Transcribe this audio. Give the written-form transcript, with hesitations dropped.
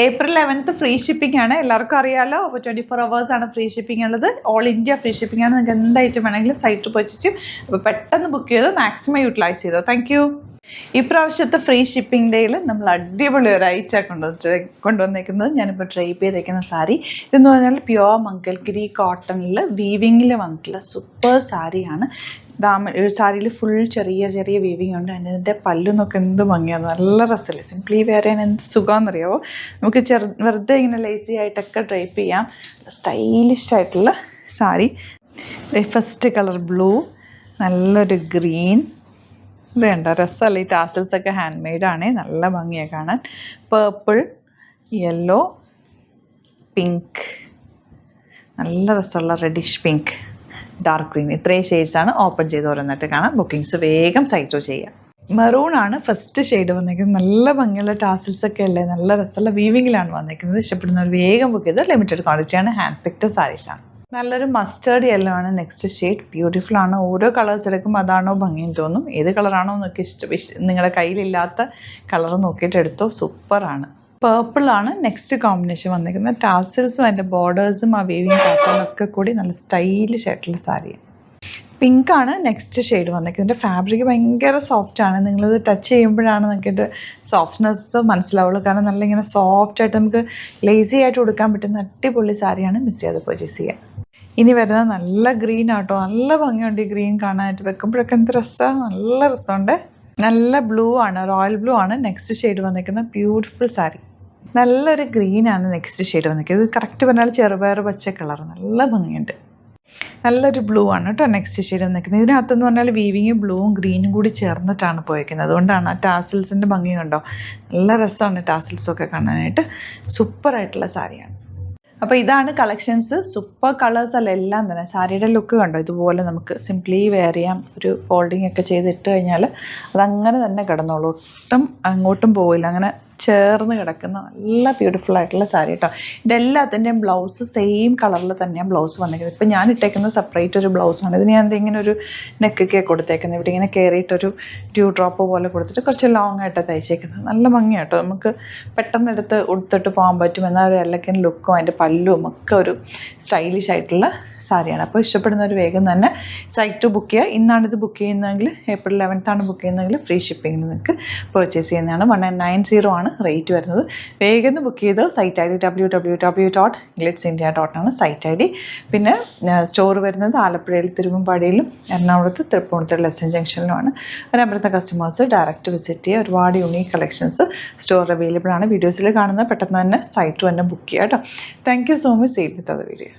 April 11th free shipping ആണ്. എല്ലാവർക്കും അറിയാമല്ലോ. അപ്പോൾ 24 hours ആണ് ഫ്രീ ഷിപ്പിംഗ് ഉള്ളത്. ഓൾ ഇന്ത്യ ഫ്രീ ഷിപ്പിംഗ് ആണ്. നിങ്ങൾക്ക് എന്തായിട്ടും വേണമെങ്കിലും സൈറ്റ് പർച്ചേസ് അപ്പോൾ പെട്ടെന്ന് ബുക്ക് ചെയ്ത് മാക്സിമം യൂട്ടിലൈസ് ചെയ്തോ. Thank you. ഈ പ്രാവശ്യത്തെ ഫ്രീ ഷിപ്പിംഗ് ഡേയിൽ നമ്മൾ അടിപൊളി ഒരു ഐറ്റാണ് കൊണ്ടുവന്നേക്കുന്നത്. ഞാനിപ്പോൾ ഡ്രൈപ്പ് ചെയ്തേക്കുന്ന സാരി ഇതെന്ന് പറഞ്ഞാൽ പ്യുവർ മംഗൽഗിരി കോട്ടണിൽ വീവിങ്ങിൽ വന്നിട്ടുള്ള സൂപ്പർ സാരിയാണ്. സാരിയിൽ ഫുൾ ചെറിയ ചെറിയ വീവിങ് ഉണ്ട്. അതിൻ്റെ പല്ലുന്നൊക്കെ എന്ത് ഭംഗിയാണ്, നല്ല രസമല്ലേ. സിംപ്ലി വെയർ ചെയ്യാൻ എന്ത് സുഖമാണെന്നറിയാമോ. നമുക്ക് വെറുതെ ഇങ്ങനെ ലേസി ആയിട്ടൊക്കെ ഡ്രൈപ്പ് ചെയ്യാം. സ്റ്റൈലിഷ് ആയിട്ടുള്ള സാരി. ഫസ്റ്റ് കളർ ബ്ലൂ, നല്ലൊരു ഗ്രീൻ, ഇത് കണ്ടോ രസമല്ല. ഈ ടാസൽസൊക്കെ ഹാൻഡ് മെയ്ഡാണ്, നല്ല ഭംഗിയാണ് കാണാൻ. പേർപ്പിൾ, യെല്ലോ, പിങ്ക്, നല്ല രസമുള്ള റെഡിഷ് പിങ്ക്, ഡാർക്ക് ഗ്രീൻ, ഇത്രയും ഷെയ്ഡ്സാണ്. ഓപ്പൺ ചെയ്ത് ഓരോന്നിട്ട് കാണാം. ബുക്കിങ്സ് വേഗം സൈറ്റോ ചെയ്യാം. മെറൂൺ ആണ് ഫസ്റ്റ് ഷെയ്ഡ് വന്നിരിക്കുന്നത്. നല്ല ഭംഗിയുള്ള ടാസിൽസൊക്കെ അല്ലേ, നല്ല രസമുള്ള വീവിങ്ങിലാണ് വന്നിരിക്കുന്നത്. ഇഷ്ടപ്പെടുന്നവർ വേഗം ബുക്ക് ചെയ്ത്. ലിമിറ്റഡ് ക്വാണ്ടിറ്റിയാണ്, ഹാൻഡ് പിക്ഡ് സാരീസാണ്. നല്ലൊരു മസ്റ്റേർഡ് യെല്ലോ ആണ് നെക്സ്റ്റ് ഷെയ്ഡ്. ബ്യൂട്ടിഫുൾ ആണ്. ഓരോ കളേഴ്സ് എടുക്കുമ്പോൾ അതാണോ ഭംഗിയെന്ന് തോന്നും. ഏത് കളറാണോ നിങ്ങൾക്ക് നിങ്ങളുടെ കയ്യിലില്ലാത്ത കളർ നോക്കിയിട്ട് എടുത്തോ. സൂപ്പറാണ്. പേർപ്പിളാണ് നെക്സ്റ്റ് കോമ്പിനേഷൻ വന്നിരിക്കുന്നത്. ടാസിൽസും അതിൻ്റെ ബോർഡേഴ്സും ആ വീവിങ് പാറ്റേണൊക്കെ കൂടി നല്ല സ്റ്റൈലിഷ് ആയിട്ടുള്ള സാരിയാണ്. പിങ്കാണ് നെക്സ്റ്റ് ഷെയ്ഡ് വന്നിരിക്കുന്നത്. ഇതിൻ്റെ ഫാബ്രിക് ഭയങ്കര സോഫ്റ്റാണ്. നിങ്ങളിത് ടച്ച് ചെയ്യുമ്പോഴാണ് നിങ്ങൾക്ക് സോഫ്റ്റ്നെസ് മനസ്സിലാവുള്ളൂ. കാരണം നല്ല ഇങ്ങനെ സോഫ്റ്റായിട്ട് നമുക്ക് ലേസി ആയിട്ട് കൊടുക്കാൻ പറ്റുന്ന അടിപൊളി സാരിയാണ്. മിസ് ചെയ്യാതെ പർച്ചേസ് ചെയ്യുക. ഇനി വരുന്നത് നല്ല ഗ്രീൻ ആട്ടോ. നല്ല ഭംഗിയുണ്ട് ഈ ഗ്രീൻ കാണാനായിട്ട്. വെക്കുമ്പോഴൊക്കെ എന്ത് രസമാണ്, നല്ല രസമുണ്ട്. നല്ല ബ്ലൂ ആണ്, റോയൽ ബ്ലൂ ആണ് നെക്സ്റ്റ് ഷെയ്ഡ് വന്നിരിക്കുന്നത്. ബ്യൂട്ടിഫുൾ സാരി. നല്ലൊരു ഗ്രീനാണ് നെക്സ്റ്റ് ഷെയ്ഡ് വന്നിരിക്കുന്നത്. ഇത് കറക്റ്റ് പറഞ്ഞാൽ ചെറുപയർ പച്ച കളർ, നല്ല ഭംഗിയുണ്ട്. നല്ലൊരു ബ്ലൂ ആണ് കേട്ടോ നെക്സ്റ്റ് ഷെയ്ഡ് വന്നിരിക്കുന്നത്. ഇതിനകത്തെന്ന് പറഞ്ഞാൽ വീവിങ് ബ്ലൂവും ഗ്രീനും കൂടി ചേർന്നിട്ടാണ് പോയിരിക്കുന്നത്. അതുകൊണ്ടാണ് ആ ടാസിൽസിൻ്റെ ഭംഗി കണ്ടോ. നല്ല രസമാണ് ടാസിൽസൊക്കെ കാണാനായിട്ട്. സൂപ്പറായിട്ടുള്ള സാരിയാണ്. അപ്പോൾ ഇതാണ് കളക്ഷൻസ്. സൂപ്പർ കളേഴ്സ് അല്ല എല്ലാം തന്നെ. സാരിയുടെ ലുക്ക് കണ്ടോ, ഇതുപോലെ നമുക്ക് സിംപ്ലി വെയർ ചെയ്യാം. ഒരു ഫോൾഡിങ് ഒക്കെ ചെയ്തിട്ട് കഴിഞ്ഞാൽ അതങ്ങനെ തന്നെ കിടന്നോളൂ, ഒട്ടും അങ്ങോട്ടും പോവില്ല. അങ്ങനെ ചേർന്ന് കിടക്കുന്ന നല്ല ബ്യൂട്ടിഫുൾ ആയിട്ടുള്ള സാരി കേട്ടോ. ഇതെല്ലാത്തിൻ്റെയും ബ്ലൗസ് സെയിം കളറിൽ തന്നെയാണ് ബ്ലൗസ് വന്നിരിക്കുന്നത്. ഇപ്പം ഞാൻ ഇട്ടേക്കുന്നത് സെപ്പറേറ്റ് ഒരു ബ്ലൗസാണ്. ഇതിന് ഞാൻ ഇങ്ങനെ ഒരു നെക്കൊക്കെ കൊടുത്തേക്കുന്നത്. ഇവിടെ ഇങ്ങനെ കയറിയിട്ടൊരു ഡ്യൂ ഡ്രോപ്പ് പോലെ കൊടുത്തിട്ട് കുറച്ച് ലോങ് ആയിട്ട് തയ്ച്ചേക്കുന്നത്. നല്ല ഭംഗിയാണ് കേട്ടോ. നമുക്ക് പെട്ടെന്ന് എടുത്ത് ഉടുത്തിട്ട് പോകാൻ പറ്റും. എന്നാൽ ഒരു എലക്കൻ ലുക്കും അതിൻ്റെ പല്ലും ഒക്കെ ഒരു സ്റ്റൈലിഷ് ആയിട്ടുള്ള സാരിയാണ്. അപ്പോൾ ഇഷ്ടപ്പെടുന്നവർ വേഗം തന്നെ സൈറ്റ് ബുക്ക് ചെയ്യുക. ഇന്നാണിത് ബുക്ക് ചെയ്യുന്നതെങ്കിൽ April 11th ബുക്ക് ചെയ്യുന്നതെങ്കിൽ ഫ്രീ ഷിപ്പിങ്ങിന് നിങ്ങൾക്ക് പർച്ചേസ് ചെയ്യുന്നതാണ്. 1990 ആണ് റേറ്റ് വരുന്നത്. വേഗം ബുക്ക് ചെയ്ത് സൈറ്റ് ID www.glitzindia.com ആണ് സൈറ്റ് ID. പിന്നെ സ്റ്റോർ വരുന്നത് ആലപ്പുഴയിൽ തിരുവമ്പാടിയിലും എറണാകുളത്ത് തൃപ്പൂണിത്തുറ ലെസൺ ജംഗ്ഷനിലുമാണ്. ഒരമ്പലത്തെ കസ്റ്റമേഴ്സ് ഡയറക്റ്റ് വിസിറ്റ് ചെയ്യുക. ഒരുപാട് യൂണീക്ക് കളക്ഷൻസ് സ്റ്റോർ അവൈലബിൾ ആണ്. വീഡിയോസിൽ കാണുന്നത് പെട്ടെന്ന് തന്നെ സൈറ്റ് തന്നെ ബുക്ക് ചെയ്യുക കേട്ടോ. Thank you so much. See with the video.